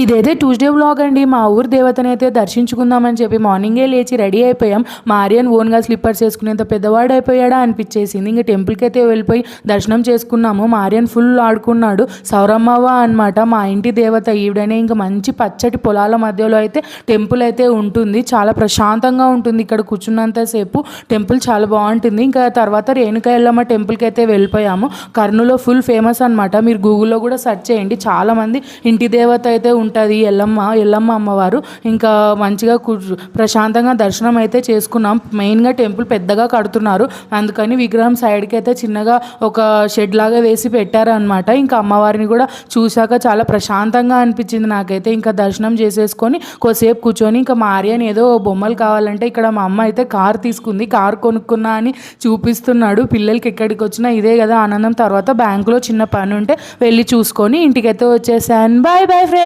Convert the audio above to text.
ఇదైతే Tuesday vlog అండి. మా ఊరు దేవతనైతే దర్శించుకుందామని చెప్పి మార్నింగే లేచి రెడీ అయిపోయాం. మా ఆర్యన్ ఓన్గా స్లిప్పర్స్ వేసుకునేంత పెద్దవాడు అయిపోయాడా అనిపించేసింది. ఇంకా టెంపుల్కి అయితే వెళ్ళిపోయి దర్శనం చేసుకున్నాము. మా ఆర్యన్ ఫుల్ ఆడుకున్నాడు. సౌరమ్మవ్వ అనమాట మా ఇంటి దేవత ఈవిడనే. ఇంకా మంచి పచ్చటి పొలాల మధ్యలో అయితే టెంపుల్ అయితే ఉంటుంది. చాలా ప్రశాంతంగా ఉంటుంది ఇక్కడ కూర్చున్నంతసేపు. టెంపుల్ చాలా బాగుంటుంది. ఇంకా తర్వాత రేణుకా ఎల్లమ్మ టెంపుల్కి అయితే వెళ్ళిపోయాము. కర్నూలులో ఫుల్ ఫేమస్ అనమాట. మీరు గూగుల్లో కూడా సెర్చ్ చేయండి. చాలామంది ఇంటి దేవత అయితే ఉంటుంది ఎల్లమ్మ అమ్మవారు. ఇంకా మంచిగా ప్రశాంతంగా దర్శనం అయితే చేసుకున్నాం. మెయిన్గా టెంపుల్ పెద్దగా కడుతున్నారు, అందుకని విగ్రహం సైడ్కి అయితే చిన్నగా ఒక షెడ్ లాగా వేసి పెట్టారనమాట. ఇంకా అమ్మవారిని కూడా చూశాక చాలా ప్రశాంతంగా అనిపించింది నాకైతే. ఇంకా దర్శనం చేసేసుకొని కొద్దిసేపు కూర్చొని ఇంకా మా ఆర్యన్ ఏదో బొమ్మలు కావాలంటే ఇక్కడ మా అమ్మ అయితే కార్ తీసుకుంది. కార్ కొనుక్కున్నా అని చూపిస్తున్నాడు. పిల్లలకి ఎక్కడికి వచ్చినా ఇదే కదా ఆనందం. తర్వాత బ్యాంకులో చిన్న పని ఉంటే వెళ్ళి చూసుకొని ఇంటికైతే వచ్చేసాను. Bye bye friends.